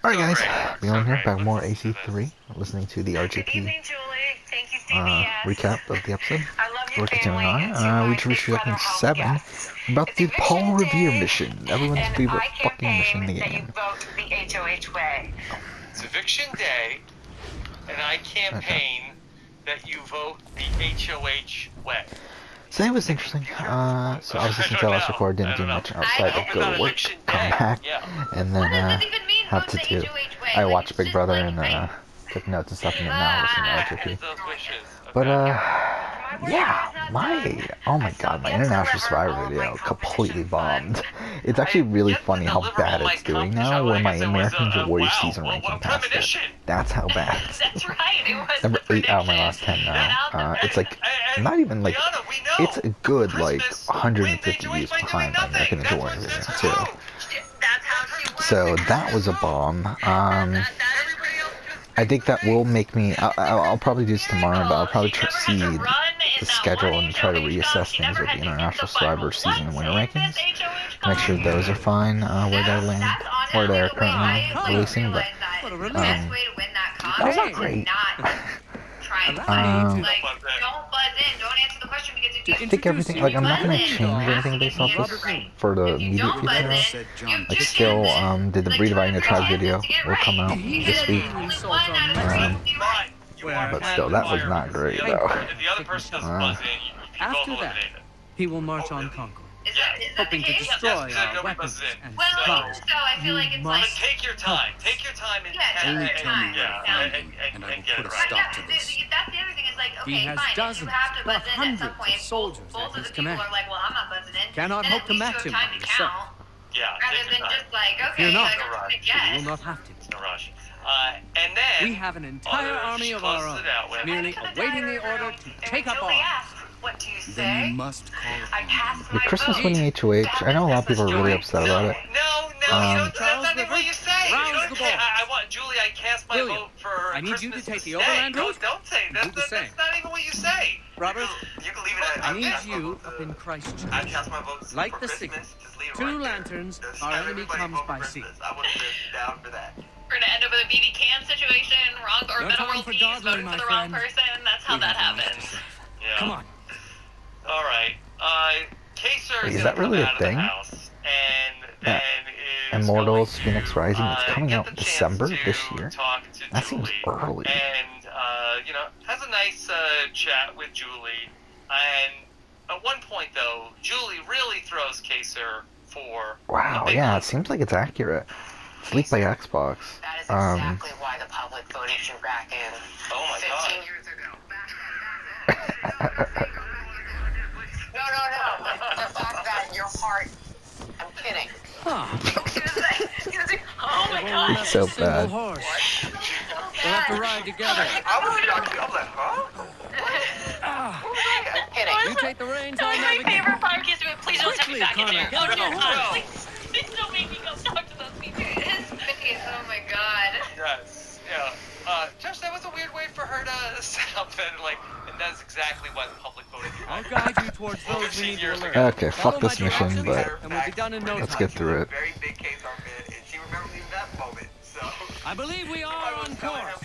Alright guys, Bjorn here, back with more AC3, listening to the RGP recap of the episode. We're continuing on, we just reached weapon 7, we're about to do the Paul Revere mission, everyone's favorite fucking mission in the game. It's eviction day, and I campaign that you vote the HOH way. So that was interesting, so obviously since I last recorded, didn't do much outside of go to work, come back, and then have to do, I watched Big Brother and took notes and stuff, and then now listen to RGP. But yeah, oh my god, my International Survivor video completely bombed. It's actually really funny how bad it's doing now, where my American Warrior season ranking passed it. That's how bad. That's right, it was Number 8 out of my last 10 now. It's like, not even like, it's a good like 150 views behind my American Warrior video too. So that was a bomb. I think that will make me, I'll probably do this tomorrow, but I'll probably see the schedule and try to reassess things with the International Survivor season and winter rankings. Make sure those are fine, where they land, where they're currently releasing, but, that was not great. I think everything, like, I'm not gonna change anything based off this for the immediate future. Like, still, did the Breed of Igna Tribe video will come out this week. But still, that was not great, though. After that, he will march on Concord, hoping to destroy our weapons and supplies. You must take your time. Take your time and only tell me where to find him, and I will put a stop to this. He has dozens, but hundreds of soldiers at his command. Cannot hope to match him by yourself. Yeah, Fear not, you will not have to. No rush. And then we have an entire army of our own, merely awaiting the order to take up arms. What do you say? Then you must call The Christmas winning HOH, I know a lot of people are really upset about it. No, that's not even what you say. I want Julie. I cast my vote for I need you to take the overland route. Don't say that's not even what you say. Robert, you can leave it. I need you up in Christchurch. I cast my vote Light the signal. 2 lanterns. Our enemy comes by sea. I would have been down for that. We're gonna end up with a BB Can situation, wrong or Meta World Peace, voting for the wrong person. That's how that happens. Yeah. Come on. All right. Kaser Is that really a thing? Immortals Phoenix Rising, it's coming out in December this year. That seems early. And has a nice chat with Julie. And at one point though, Julie really throws Kaser for. Wow, yeah, it seems like it's accurate. It's leaked by Xbox. That is exactly why the public voted you back in. Oh my 15 god. years ago. No. The fact that your heart. I'm kidding. Oh my god. It's so bad. We'll have to ride together. I was shocked. I'm like, huh? I'm kidding. You take the reins. That I'll was my navigate. favorite part, is please don't take me back in there. Quickly, Oh no, Connor, please don't make me go talk to those people. His face, oh my god. Yes. Yeah. Josh, that was a weird way for her to set up and that's exactly why the public voted you. I'll guide you towards those we need to alert. Okay, fuck this mission, but And we'll be done in no let's time. get through it. Very big case on it, and she remembers even that moment. So I believe we are on course.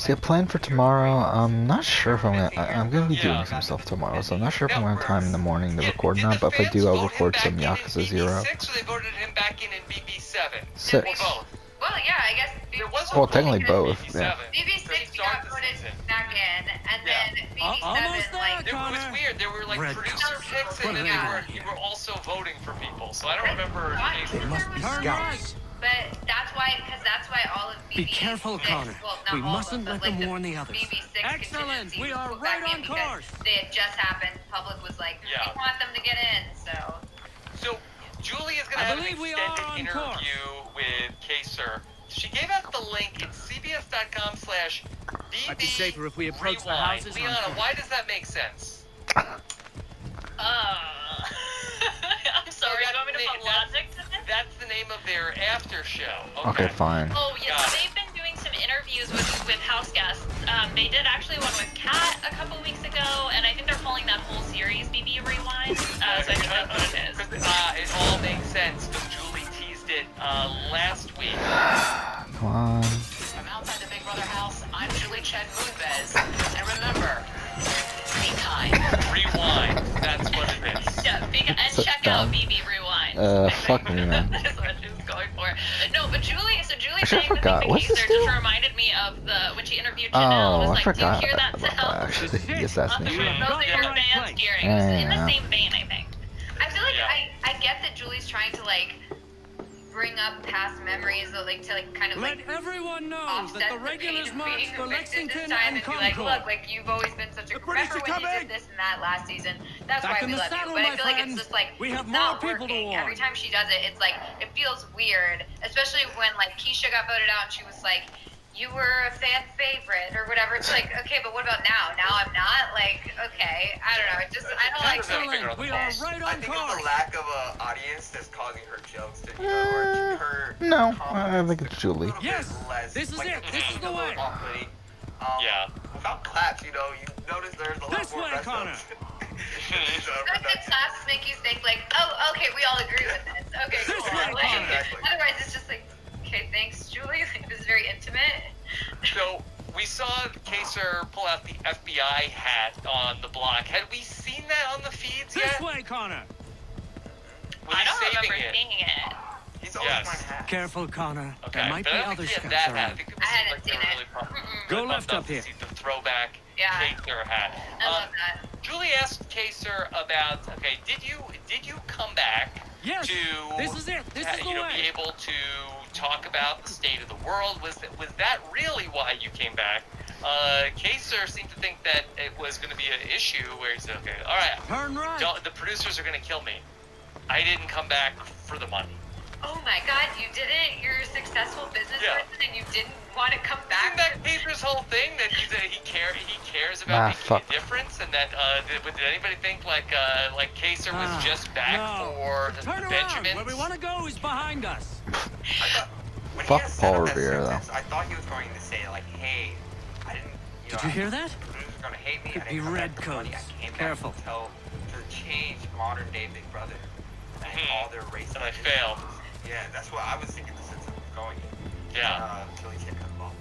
See, a plan for tomorrow, I'm not sure if I'm gonna be doing some stuff tomorrow, so I'm not sure if I'm gonna have time in the morning to record now, but if I do, I'll record some Yakuza 0. They voted him back in BB7. 6. Well, yeah, I guess. Well, technically both, yeah. BB6 got voted back in, and then BB7, Almost there, like. It was Connor. weird. There were Red producer picks, and then you were also voting for people. So I don't remember. They must be Turn scouts. But that's why all of BB6. Be careful, Connor. Well, not We all mustn't of them, let but, them warn the others. BB6 Excellent. contingencies We are put right back on in because course. They had just happened. Public was like, Yeah. we want them to get in, so. So Julie is going to I have an believe we are extended on interview course. with Kaser. She gave out the link. It's cbs.com/BB. Might be safer if we approach the houses on Liana, foot. why does that make sense? I'm sorry, you want me to put logic to this? That's the name of their after show. Okay, fine. Oh, yeah, so they've been doing some interviews with house guests. They did actually one with Kat a couple weeks ago, and I think they're calling that whole series BB Rewind. So I think that's what it is. It all makes sense, because Julie teased it it last week. Come on. From outside the Big Brother house, I'm Julie Chen Moonves. And remember, be kind. Rewind. That's what it is. Yeah, and check out BB Rewind. Fuck me, man. That's what she was going for. No, but Julie I saying forgot. the What's Kaiser this just do? reminded me of when she interviewed Janelle. Oh, was I forgot do you hear that about sound? that, actually. The assassination. Those are your fans hearing. Yeah. In the same vein, I think. I feel like I get that Julie's trying to like bring up past memories, like to like kind of Let like everyone know offset that the regulars march for Lexington time and and be like, Concord. look, like you've always been such a The British remember are when you coming! did this and that last season. That's Back why in we the love saddle, you. But I my feel like friends. it's just like We have it's more not people to working. warn. Every time she does it, it's like it feels weird. Especially when like Keisha got voted out and she was like, you were a fan favorite or whatever. It's like, okay, but what about now? Now I'm not? Like, okay, I don't know. It just, I don't like Excellent. We are right I on think it's course. the lack of an audience that's causing her jokes to, or her No, I comments think it's Julie. a little Yes, bit less, this is like, it. This is the way. off-putting. Yeah. Without claps, you know, you notice there's a lot This more way, rest Connor. But the class make you think like, oh, okay, we all agree with this. Okay, This cool. way, Like, Exactly. otherwise, it's just like, okay, thanks, Julie. Like, this is very intimate. So we saw Kaser pull out the FBI hat on the block. Had we seen that on the feeds This yet? way, Connor. Was I he don't saving remember it? seeing it. He's always Yes. wearing hats. Careful, Connor. Okay, There might but be I don't other think he had scouts that hat. I around. think it I was hadn't like they seen were it. really pumped. Go pumped left up to here. see the throwback Yeah. Kaser hat. I love that. Julie asked Kaser about, okay, did you come back Yes. to This is it. This is the be way. able to talk about the state of the world? Was that really why you came back? Kaser seemed to think that it was going to be an issue where he said, okay, all right, Turn right. the producers are going to kill me. I didn't come back for the money. Oh my God, you didn't. You're a successful business Yeah. person, and you didn't want to come Isn't back. that Kaser's whole thing, that he cares about Ah, making fuck. a difference, and that did anybody think like Kaser was Ah, just back no. for the Turn around. Benjamins? Where we want to go is behind us. I thought, when Fuck he had set Paul up that Revere, sentence, I thought he was going to say, like, hey, I didn't, Did you hear that? The producers are going to hate me. Could I didn't be come red back for money. coats. I came Careful. back to change modern day Big Brother and all their race. And I failed. Yeah, that's what I was thinking the sense of going. Yeah. Until he said cut ball.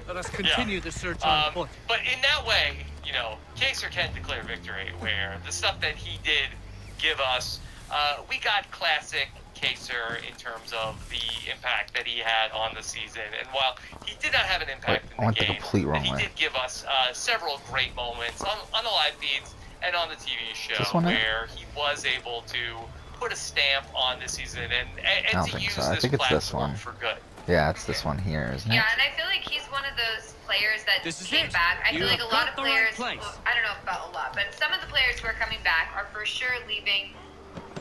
Let us continue the search on foot. But in that way, Kaser can declare victory, where the stuff that he did give us, we got classic Kaser in terms of the impact that he had on the season. And while he did not have an impact I in went the the game, complete wrong he way. did give us several great moments on the live feeds and on the TV show This one, where he was able to put a stamp on this season and don't to think use so. I this think it's this platform one. for good. Yeah, it's this one here, isn't it? Yeah, and I feel like he's one of those players that This is came it. back. I You feel like a have lot got of the right players, place. well, I don't know about a lot, but some of the players who are coming back are for sure leaving,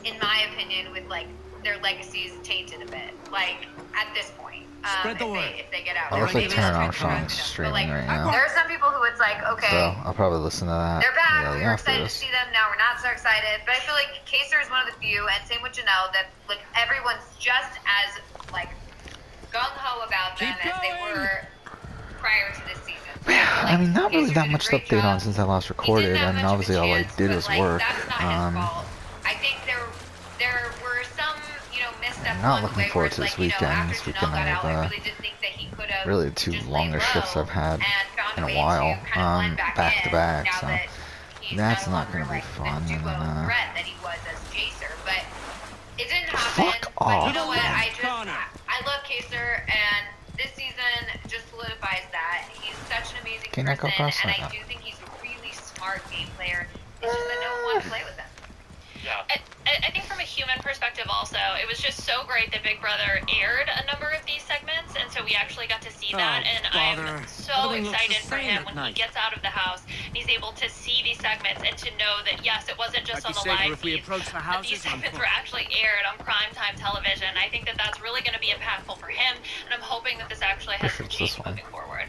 in my opinion, with like their legacies tainted a bit. Like at this point, Spread the word. if they get out. I'll Or look maybe at Turner they'll Armstrong's but, streaming like, right now. there are some people who it's like, okay, So I'll probably listen to that they're back. immediately We were after excited to this. see them. Now we're not so excited. But I feel like Kaser is one of the few, and same with Janelle, that like everyone's just as like gung ho about them Keep as they going. were prior to this season. Man, I mean, not really Kaser that did a much to great update on job. since I last He recorded. didn't have I mean, much of a obviously all I chance, did but, was like, work. That's not his fault. I think there were some, missteps I'm not along the looking way forward where to it's this like, weekend. after This Janelle weekend got I out, I have, really did think that he could have really the two just laid longest shifts low I've had and found in a way while, to kind of blend back back to in back, now so that he's that's no not longer, gonna be like, fun, the and duo then, threat that he was as Jacer. But it didn't happen. Fuck But off. you know what? Connor. I love Kaser, and this season just solidifies that. He's such an amazing Can I go person, first? and I Okay. do think he's a really smart game player. It's just that no one wants to play with him. Yeah. I think from a human perspective also, it was just so great that Big Brother aired a number of these segments, and so we actually got to see that, and bother. I'm so Everything looks excited the for same him at when night. he gets out of the house, and he's able to see these segments, and to know that, yes, it wasn't just Might on be the safer live if we feed, approach the but houses these on segments foot. were actually aired on primetime television. I think that that's really going to be impactful for him, and I'm hoping that this actually has some It's change this one. moving forward.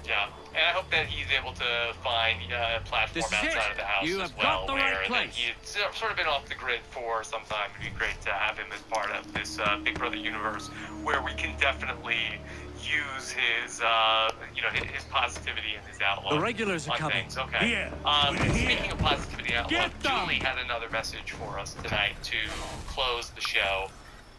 Yeah, and I hope that he's able to find a platform This is it. outside of the house You as have well, got the where right place. he's sort of been off the grid for some time. It'd be great to have him as part of this Big Brother universe, where we can definitely use his, his positivity and his outlook The regulars are on coming. things. Okay. Here. Speaking of positivity and outlook, Get them. Julie had another message for us tonight to close the show.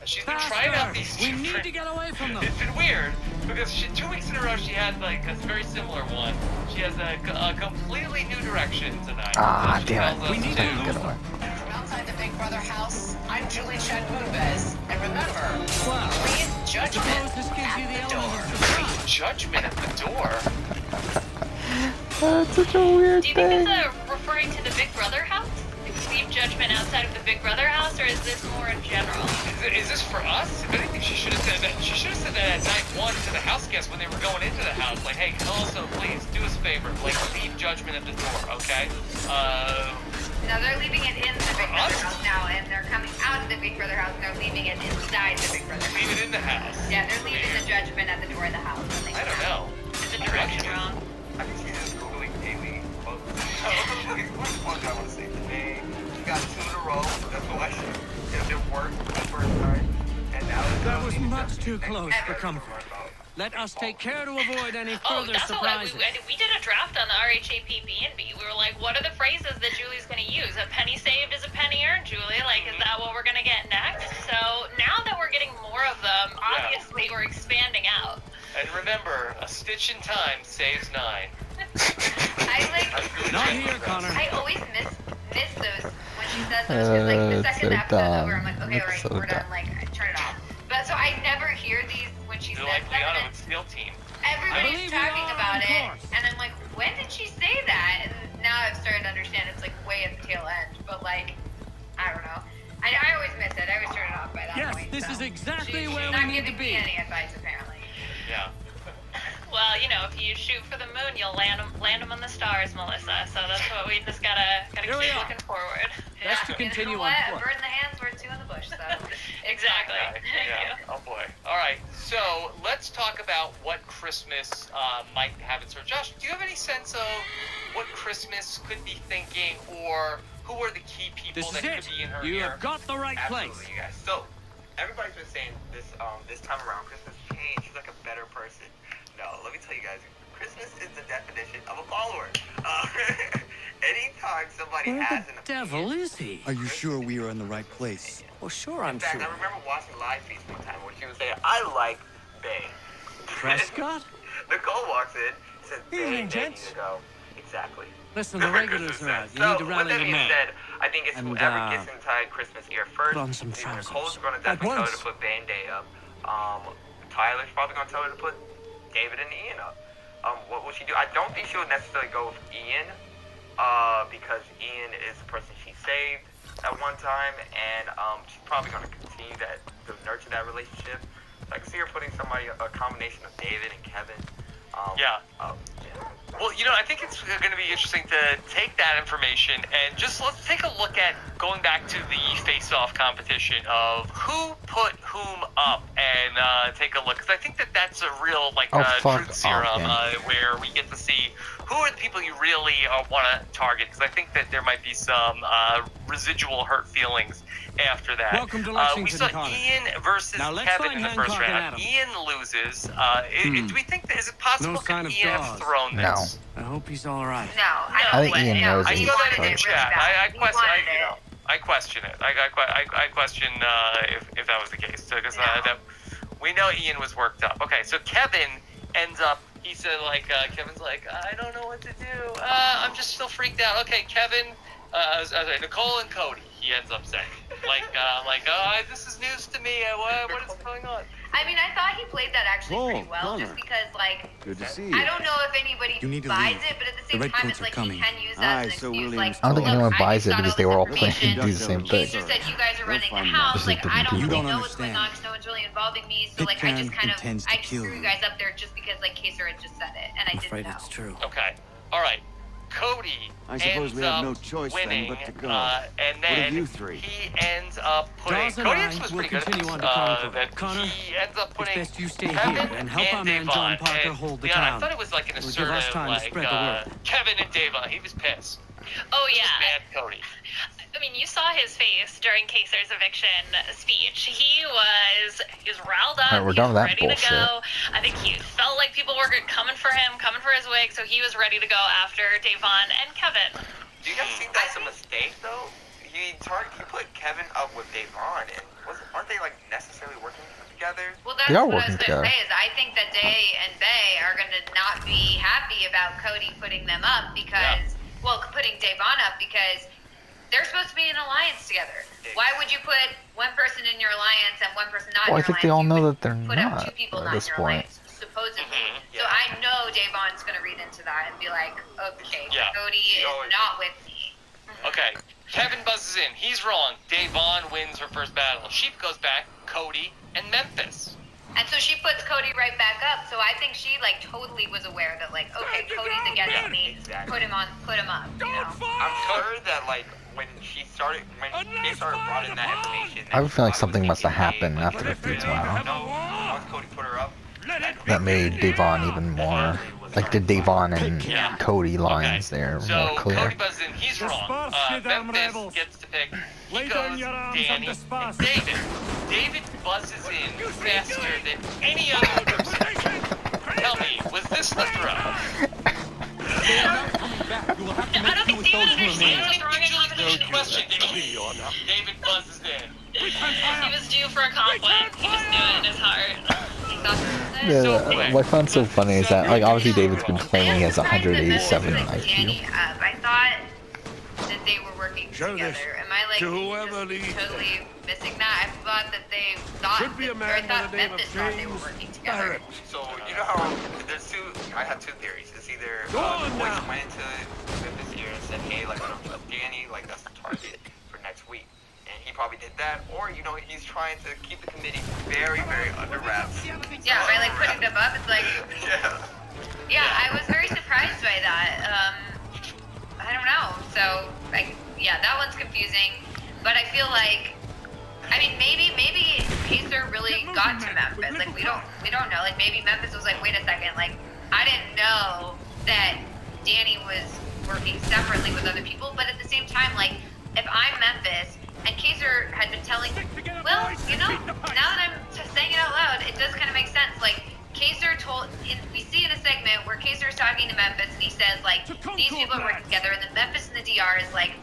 She's been trying out these. We need to get away from them. It's been weird because 2 weeks in a row she had like a very similar one. She has a completely new direction tonight. Ah, damn it. We need to get away. From outside the Big Brother house, I'm Julie Chen Moonves. And remember, leave judgment at the door. Judgment at the door? That's such a weird Do you thing. think this is referring to the Big Brother house? Leave judgment outside of the Big Brother house, or is this more in general? Is this for us? If anything, she should have said that. She should have said that at night one to the house guests when they were going into the house. Like, hey, also, please do us a favor. Like, leave judgment at the door, okay? No, they're leaving it in the Big Brother house now, and they're coming out of the Big Brother house. They're leaving it inside the Big Brother house. Leave it in the house. Yeah, they're leaving the judgment at the door of the house. I don't know. Is the direction wrong? I think she's just Googling daily. What the fuck I want to say today? She got 2 in a row. That's why it worked the first time. And now that was much too close for comfort. Let us take care to avoid any further surprises. We did a draft on the RHAP B&B. We were like, what are the phrases that Julie's going to use? A penny saved is a penny earned, Julie. Like, is that what we're going to get next? So now that we're getting more of them, obviously we're expanding out. And remember, a stitch in time saves 9. Not here, Connor. I always miss those when she says those. Cause, like, the second episode's over, I'm like, okay, alright, we're done. Like, I turn it off. But so I never hear these when she says like that. Liana with Steel Team. Everybody's talking about it, and I'm like, when did she say that? And now I've started to understand it's like way at the tail end. But like, I don't know. I always miss it. I always turn it off by that point. Yes, this is exactly where she's we not need to giving be. me any advice apparently. Yeah. Well, you know, if you shoot for the moon, you'll land them on the stars, Melissa. So that's what we just gotta keep looking forward. Best to continue on A foot. bird in the hand's worth 2 in the bush. So Exactly. Okay. Yeah. Oh boy. All right. So let's talk about what Christmas might have in store. Josh, do you have any sense of what Christmas could be thinking, or who are the key people This that is could it. be in her You ear? have got the right place. Absolutely, you guys. So, everybody's been saying this time around, Christmas changed. She's like a better person. No, let me tell you guys, Christmas is the definition of a follower. Anytime somebody Where has the an devil is he? Are you sure we are in the right place? Well, sure, I'm In fact, sure. I remember watching live feeds one time where she was saying, I like Bay. Prescott? Nicole walks in, says, Bay, Evening, they need gents. to go. Exactly. Listen, the regulars are out. You So, need to with rally that the being men. said, I think it's And, whoever gets inside Christmas ear first. put on some Either trousers. Nicole's going to At definitely tell her once. to put Band-Aid up. Tyler's probably going to tell her to put David and Ian up. What will she do? I don't think she'll necessarily go with Ian, because Ian is the person she saved at one time, and she's probably going to continue to nurture that relationship. So I can see her putting somebody, a combination of David and Kevin. Yeah. Well, you know, I think it's going to be interesting to take that information and just let's take a look at going back to the face-off competition of who put whom up and take a look. Because I think that that's a real, like, truth serum where we get to see who are the people you really want to target. Because I think that there might be some residual hurt feelings after that. Welcome to Lexington, we saw Connor. Ian versus Now let's Kevin find in the first Hancock and round. Adam. Ian loses. Do we think that is it possible No sign could of Ian have Dawes. thrown this? No. I hope he's all right. No, I think Ian knows I he's saw that in the coached. chat. I question it. I question if that was the case because that we know Ian was worked up. Okay, so Kevin ends up. He said Kevin's like I don't know what to do. I'm just still freaked out. Okay, Kevin, Nicole and Cody. He ends up saying this is news to me. What is going on? I mean, I thought he played that actually pretty well, Connor. just because, like, Good to see you. I don't know if anybody You need to buys leave. it, but at the The same red time, coats it's are like coming. he can use Aye, that as so an excuse. Williams Like, I don't think told anyone I buys just it got because all they this were all playing information. do the same He thing. just said you guys are running the find house. out. Like, I don't You really don't know what's going on understand. because no one's really involving me. So, like, I just Pitcairn kind of, intends to I kill threw you you. guys up there just because, like, Kaser had just said it, and I I'm didn't afraid know. it's true. Okay. All right. Cody I suppose ends we have up no choice then winning, but to go. and What then of you three? he ends up putting. Dawes and Cody I actually was will pretty good. continue on to Concord. That Connor, he ends up putting it's best you stay Kevin here and help our man Davon. John Parker And, hold the yeah, I town. thought it was like an It would give us assertive, time to like spread the word. Kevin and Davon. He was pissed. Oh He yeah. was mad Cody. I mean, you saw his face during Kaser's eviction speech. He was riled up. Alright, we're he done was with that ready bullshit. to go. I think he felt like people were coming for him, coming for his wig, so he was ready to go after Davon and Kevin. Do you guys think that's a mistake, though? He put Kevin up with Davon, and aren't they like necessarily working together? Well, that's what I was gonna say. Is I think that Day and Bay are gonna not be happy about Cody putting them up because, putting Devon up because they're supposed to be in an alliance together. Why would you put one person in your alliance and one person not in your alliance? I think they all know that they're not at two people not this in your point. Alliance, supposedly. So I know Devon's gonna read into that and be like, okay, Cody is not with me. Okay, Kevin buzzes in. He's wrong. Devon wins her first battle. Sheep goes back. Cody and Memphis. And so she puts Cody right back up. So I think she like totally was aware that like, okay, Cody's against me. Exactly. Put him up. You know? I'm sure that like when they started brought in that information. I would feel like something must have happened after the feud tomorrow. Once Cody put her up, that made Devon even more. Like the Devon and Cody lines there more clear. So Cody buzzes in. He's wrong. Memphis gets to pick. He goes Danny and David. David buzzes in faster than any other person. Tell me, was this the throw? I don't think David understands what's wrong in competition. Question. David buzzes in. He was due for a compliment. He just knew it in his heart. Yeah, what I found so funny is that, like, obviously David's been claiming he has 187 IQ. I thought that they were working together. Am I like totally missing that? I thought that they thought, I thought Memphis thought they were working together. So you know how there's two? I have two theories. It's either the boys went into Memphis here and said, hey, like, I'm gonna put Danny, like that's the target for next week. He probably did that, or you know, he's trying to keep the committee very, very under wraps. Yeah, by like putting them up, it's like. Yeah, I was very surprised by that. I don't know. So, like, yeah, that one's confusing. But I feel like, I mean, maybe Pacer really got to Memphis. Like, we don't know. Like, maybe Memphis was like, wait a second, like, I didn't know that Danny was working separately with other people. But at the same time, like, if I'm Memphis. And Kaiser had been telling, well, you know, now that I'm saying it out loud, it does kind of make sense. Like, Kaiser we see in a segment where Kaiser is talking to Memphis, and he says, like, these people are working together, and then Memphis and the DR is like,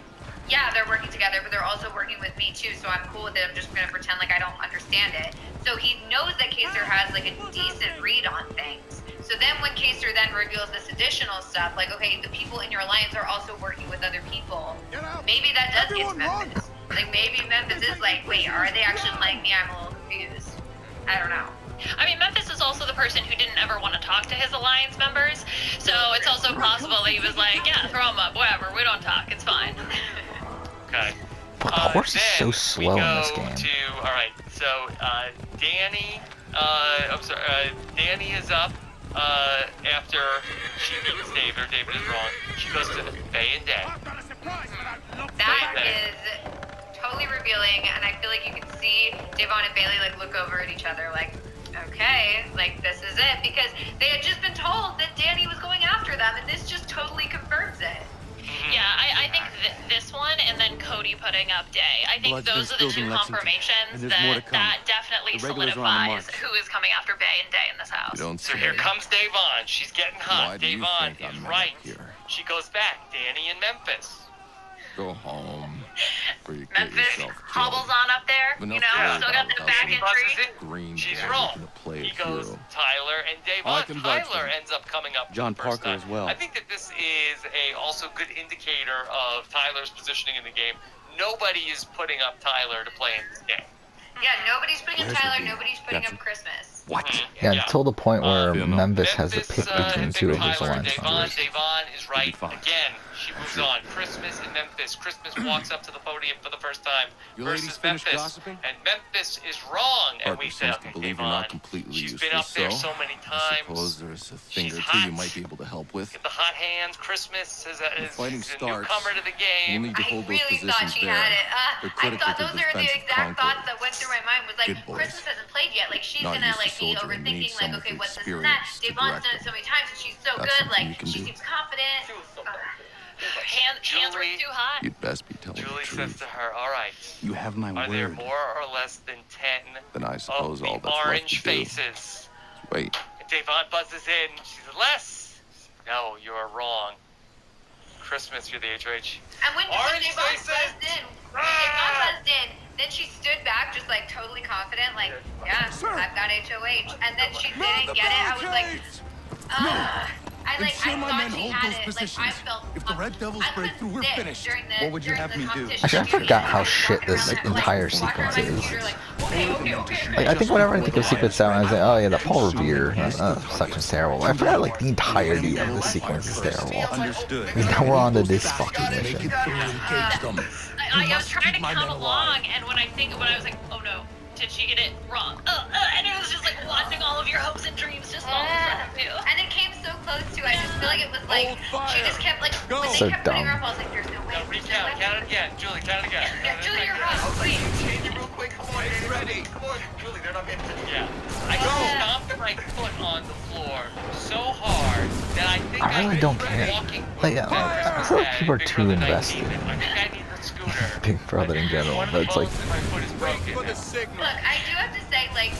yeah, they're working together, but they're also working with me too, so I'm cool with it. I'm just going to pretend like I don't understand it. So he knows that Kaiser has, like, a decent read on things. So then when Kaiser then reveals this additional stuff, like, okay, the people in your alliance are also working with other people, maybe that does get to Memphis. Like, maybe Memphis is like, wait, are they actually like me? I'm a little confused. I don't know. I mean, Memphis is also the person who didn't ever want to talk to his alliance members, so it's also possible that he was like, yeah, throw them up, whatever, we don't talk, it's fine. Okay. But the horse is so slow in this game. Alright, so, Danny, Danny is up, after she beats David, or David is wrong. She goes to Bay and Day. That is totally revealing, and I feel like you can see Devon and Bailey like look over at each other like, okay, like this is it, because they had just been told that Danny was going after them, and this just totally confirms it. Yeah, I think this one and then Cody putting up Day. I think those are the two confirmations that definitely solidifies who is coming after Bay and Day in this house. So here comes Devon. She's getting hot. Devon is right. She goes back. Danny and Memphis. Go home. Memphis hobbles on up there. You know, still got the back entry. She's wrong. He goes Tyler and Devon. Tyler ends up coming up. John Parker as well. I think that this is a also good indicator of Tyler's positioning in the game. Nobody is putting up Tyler to play in this game. Yeah, nobody's putting up Tyler, nobody's putting up Christmas. What? Yeah, until the point where Memphis has to pick between two of his alliance members. Devon is right again. She moves on. Christmas and Memphis. Christmas walks up to the podium for the first time versus Memphis. And Memphis is wrong. And we say, okay, Devon, she's been up there so many times. I suppose there's a thing or two you might be able to help with. Get the hot hands. Christmas is a newcomer to the game. We'll need to hold those really thought she there. had it. I thought those are the exact thoughts that went through my mind. Was like, Christmas hasn't played yet. Like, she's gonna like be overthinking. Like, okay, what's this and that? Devon's done it so many times, and she's so good. Like, she seems confident. Hands were too hot. You'd best be telling Julie the truth. says to her, all right. You have my word. Are there more or less than 10 then I suppose of all the that's orange left to do. faces? Wait. And Devon buzzes in. She says, less. No, you're wrong. Christmas through the HOH. And when Devon buzzed in, then she stood back just like totally confident, like, yeah, I've got HOH. And then she didn't get it. I was like, I thought she had it. Like, I felt if the Red Devils break through, we're finished. What would you have me do? Actually, I forgot how shit this entire sequence is. Like, I think whenever I think of Secret 7, I was like, oh yeah, the Paul Revere section's terrible. I forgot like the entirety of the sequence is terrible. Understood. Because now we're on to this fucking mission. I was trying to count along, and when I was like, oh no, did she get it wrong? And it was just like watching all of your hopes and dreams just fall in front of you. And it came so close to, I just feel like it was like, she just kept like, when they So kept putting dumb. her up, I was like, there's no way. Count it again. Julie, count it again. Yeah, Julie, you're wrong, please. Change it real quick. Come on, get ready. Come on, Julie, they're not paying attention. Yeah. I stomped my foot on the floor so hard that I think I really don't care. Like, I feel like people are too invested in Big Brother in general. But it's like, Look, I do have to say, like,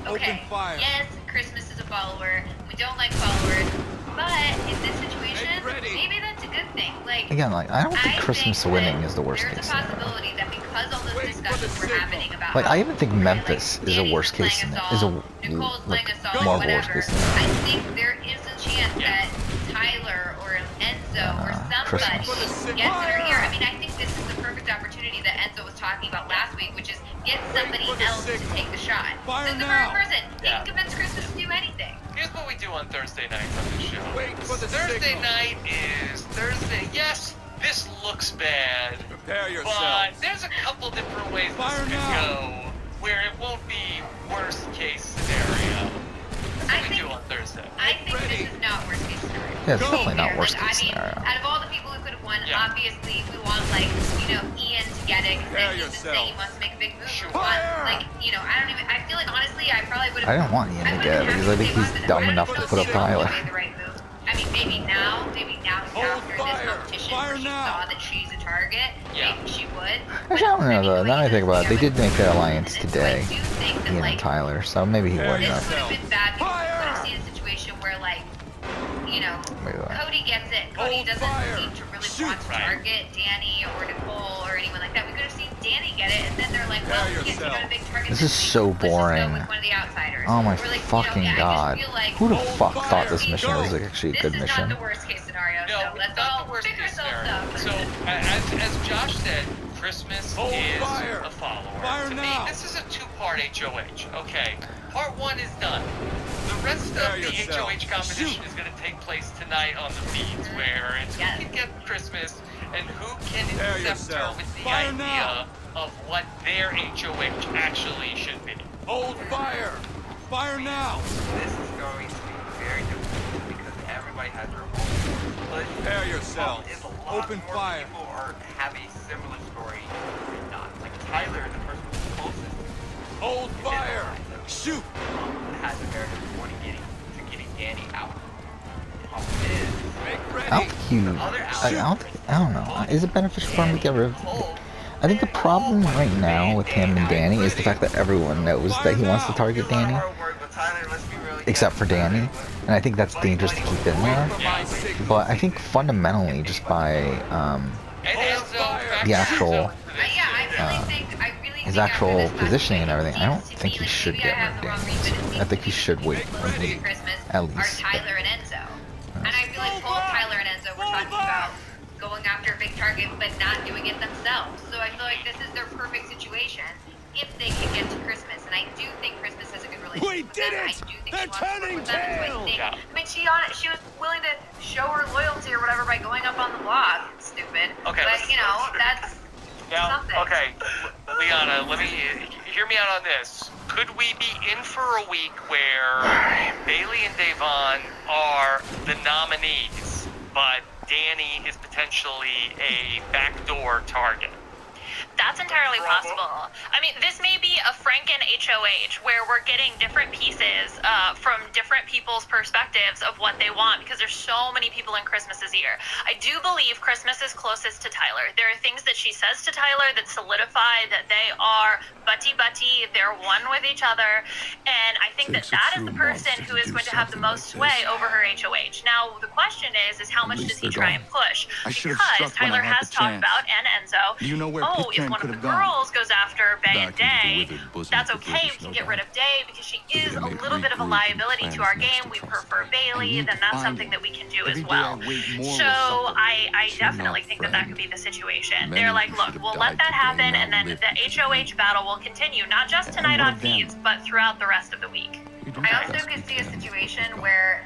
okay, yes, Christmas is a follower. We don't like followers. But in this situation, maybe that's a good thing. Like, again, like, I don't think Christmas winning is the worst there's case a scenario. possibility that because all those discussions were happening about Like, I even think Memphis is a worst case scenario. Is a like, more of a worst case scenario. I think there is a chance that Tyler or Enzo or somebody gets in her ear. I mean, I think this is the perfect opportunity that Enzo was talking about last week, which is get somebody else to take the shot. So the right person, they can convince Christmas to do anything. Here's what we do on Thursday nights on the show. Thursday night is Thursday. Yes, this looks bad. Prepare yourself. But there's a couple different ways this could go where it won't be worst case scenario. That's what we do on Thursday. I think this is not worst case scenario. Yeah, it's definitely not worst case scenario. Out of all the people who could have won, obviously we want, like, Ian to get it because he's insane. He wants to make a big move. We want, like, I feel like honestly, I probably would have. I don't want Ian to get it because I think he's dumb enough to put up Tyler. I mean, maybe now after this competition where she saw that she's a target, maybe she would. Actually, I don't know though. Now I think about it, they did make their alliance today, Ian and Tyler, so maybe he wouldn't This have. would have been bad because we could have seen a situation where, like, Cody gets it. Cody doesn't seem to really want to target Danny or Nicole or anyone like that. We could have seen Danny get it, and then they're like, well, we can't take out a big target. This is so boring. Let's just go with one of the outsiders. Oh my Like, fucking god. Who the fuck thought this mission was actually a good This is mission? not the worst case scenario, No, so let's all pick ourselves up. So, as Josh said, Christmas is a follower. To me, this is a two-part HOH. Okay, part one is done. The rest of the HOH competition is going to take place tonight on the feeds, where it's who can get Christmas and who can incept her with the idea of what their HOH actually should be. Hold fire! Fire now! This is going to be very difficult because everybody has their own. But prepare yourself. Open fire. People have a similar story or not. Like Tyler, the person who's closest. Hold fire! Shoot! Has a very difficult getting Danny out. I don't know. Is it beneficial for him to get rid of? I think the problem right now with him and Danny is the fact that everyone knows that he wants to target Danny, except for Danny, and I think that's dangerous to keep in there. But I think fundamentally, just by the actual his actual positioning and everything, I don't think he should get rid of Danny. I think he should wait at least. Tyler and Enzo. And I feel like both Tyler and Enzo were talking about going after a big target but not doing it themselves. So I feel like this is their perfect situation if they can get to Christmas. And I do think Christmas has a good relationship with them. I do think she wants to work with them. I mean, she was willing to show her loyalty or whatever by going up on the blog. It's stupid. Okay, but, that's something. Okay, Liana, let me hear me out on this. Could we be in for a week where Bailey and Devon are the nominees, but Danny is potentially a backdoor target? That's entirely possible. I mean, this may be a Franken HOH where we're getting different pieces from different people's perspectives of what they want, because there's so many people in Christmas's ear. I do believe Christmas is closest to Tyler. There are things that she says to Tyler that solidify that they are buddy-buddy, they're one with each other, and I think that is the person who is going to have the most sway over her HOH. Now, the question is how much does he try and push? Because Tyler has talked about, and Enzo, if one of the girls goes after Bay and Day, that's okay, we can get rid of Day because she is a little bit of a liability to our game. We prefer Bailey, then that's something that we can do as well. So I definitely think that could be the situation. They're like, look, we'll let that happen, and then the HOH battle will continue, not just tonight on Feeds, but throughout the rest of the week. I also could see a situation where,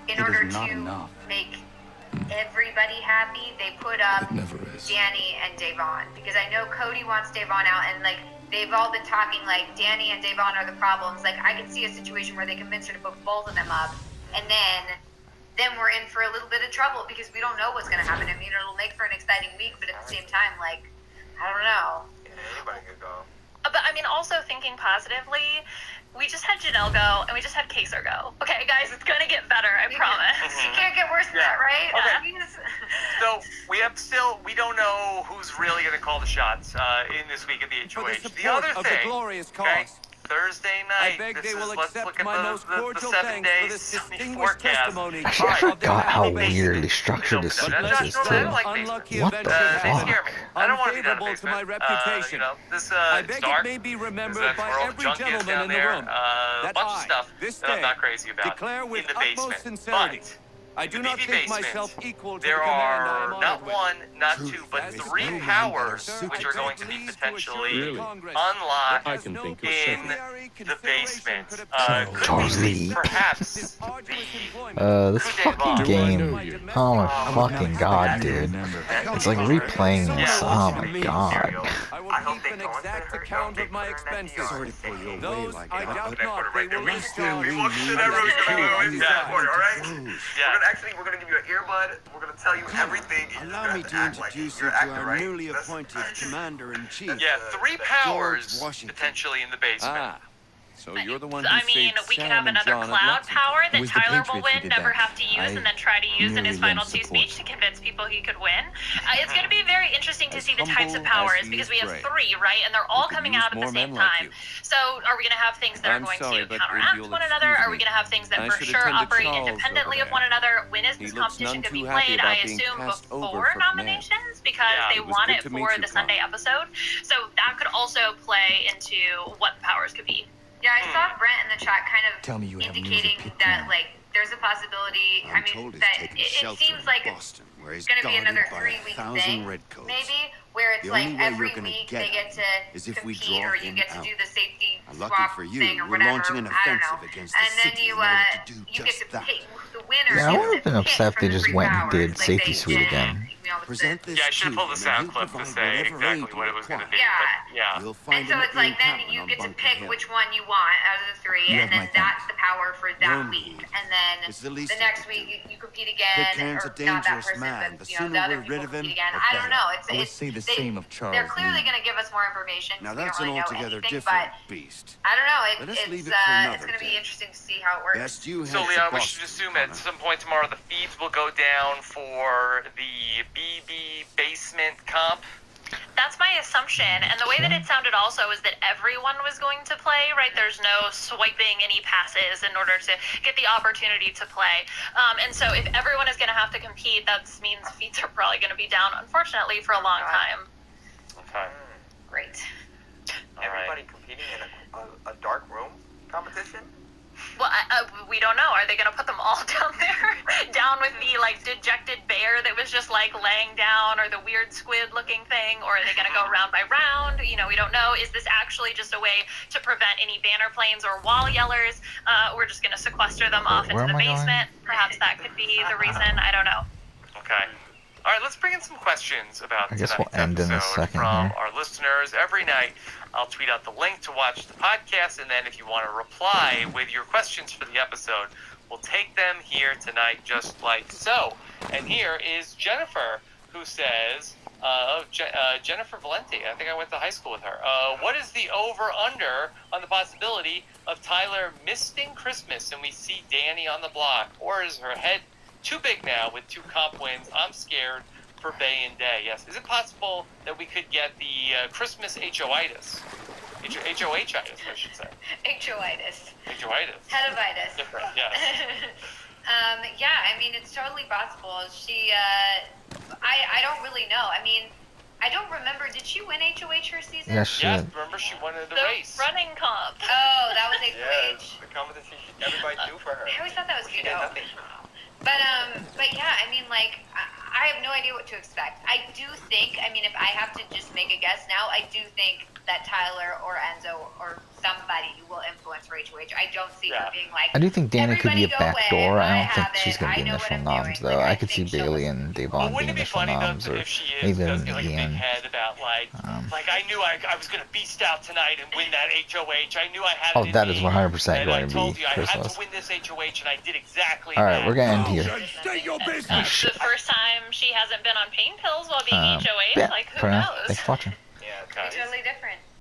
in order to make everybody happy, they put up Danny and Davon, because I know Cody wants Davon out, and like they've all been talking like Danny and Davon are the problems. Like I could see a situation where they convince her to put both of them up, and then we're in for a little bit of trouble because we don't know what's going to happen. I mean, it'll make for an exciting week, but at the same time, like, I don't know. Anybody could go. But I mean, also thinking positively, we just had Janelle go, and we just had Kaser go. Okay, guys, it's gonna get better, I promise. You can't get worse than that, right? Okay. So we don't know who's really gonna call the shots in this week of the HOH. The other thing, okay, Thursday night. I beg they will let's accept look at my the most cordial 7 thanks for days this distinguished forecast. testimony. Actually, I forgot how weirdly structured this sequence is, too. What the fuck? I don't want to be that Unfavorable to my basement. reputation. This I beg it's dark. it may be remembered That's by where all the every junk is gentleman down in the there. room A that bunch of I, stuff this that I'm day, not crazy about declare with in the utmost basement. sincerity, But I do in not the think basement, myself equal to there the command I are am not honored with. one, not two, but 3 powers which are going to be potentially unlocked in the basement. Charles Lee. Perhaps this fucking game. Oh my fucking god, dude. It's like replaying this. Oh my god. I will keep an exact account of my expenses. Sorry to pull you away like that. I doubt not they will restore me. We're gonna give you an earbud. We're gonna tell you everything. Allow me to introduce you to our newly appointed Commander-in-Chief. Yeah, 3 powers potentially in the basement. So you're the one who I mean, we could have another cloud power that Tyler will win, never have to use, and then try to use in his final 2 speech to convince people he could win. It's going to be very interesting to see the types of powers, because we have 3, right? And they're all coming out at the same time. So are we going to have things that are going to counteract one another? Are we going to have things that for sure operate independently of one another? When is this competition going to be played? I assume before nominations, because they want it for the Sunday episode. So that could also play into what the powers could be. Yeah, I saw Brent in the chat kind of indicating that, like, there's a possibility, I mean, that it seems like it's going to be another 3-week thing, maybe, where it's like every week they get to compete, or you get to do the safety swap thing or whatever, I don't know, and then you get to pick the winner. Yeah, I would have been upset if they just went and did Safety Suite again. Present this I should have pulled the sound clip to say exactly what it was going to be. Yeah. And so it's like then you get to pick which one you want out of the 3, and then that's the power for that week. And then the next week you compete again, or not that person, but the other people compete again. I don't know. They're clearly going to give us more information. Now that's an altogether different beast. I don't know. It's going to be interesting to see how it works. So Leon, we should assume at some point tomorrow the feeds will go down for the BB basement comp. That's my assumption, and the way that it sounded also is that everyone was going to play, right? There's no swiping any passes in order to get the opportunity to play. And so if everyone is going to have to compete, that means feeds are probably going to be down, unfortunately, for a long time. Okay. Great. Everybody competing in a dark room competition? Well, we don't know. Are they going to put them all down there? Down with the, like, dejected bear that was just, like, laying down, or the weird squid-looking thing? Or are they going to go round by round? You know, we don't know. Is this actually just a way to prevent any banner planes or wall yellers? We're just going to sequester them off into the basement. Perhaps that could be the reason. I don't know. Okay. All right, let's bring in some questions about I guess tonight's we'll end in a episode second from here. our listeners. Every night, I'll tweet out the link to watch the podcast, and then if you want to reply with your questions for the episode, we'll take them here tonight just like so. And here is Jennifer, who says, Jennifer Valenti. I think I went to high school with her. What is the over-under on the possibility of Tyler missing Christmas and we see Danny on the block? Or is her head too big now with 2 comp wins? I'm scared for Bay and Day. Yes. Is it possible that we could get the Christmas HOitis? HOH-itis, I should say. HOitis. HOitis. Headitis. Different, yes. Yeah, I mean, it's totally possible. She, I don't really know. I mean, I don't remember. Did she win HOH her season? Yes, she did. Remember she won the race. Running comp. Oh, that was HOH. Yeah, the competition everybody do for her. I always thought that was She did Vito. nothing. But yeah, I mean, like, I have no idea what to expect. I do think, I mean, if I have to just make a guess now, I do think that Tyler or Enzo or somebody will influence for HOH. I don't see her being like, I do think Danny could be a "Everybody go backdoor. away, I don't think have she's it, going to I be know what initial I'm noms, doing." though. Like, I could see think she'll Bailey and Devon Wouldn't being it be initial funny noms, though or if she is? maybe Does get like a big Ian. head about like I knew I was gonna beast out tonight and win that HOH. I knew I had. Oh, it in that me, is 100% and going I to told be you I had Chrysalis. to win this HOH, and I did exactly All that. right, we're going to end here. State your Oh, business. shit. The first time she hasn't been on pain pills while being HOH. Yeah, Like, who fair enough. knows? Thanks for watching. Yeah, be totally different.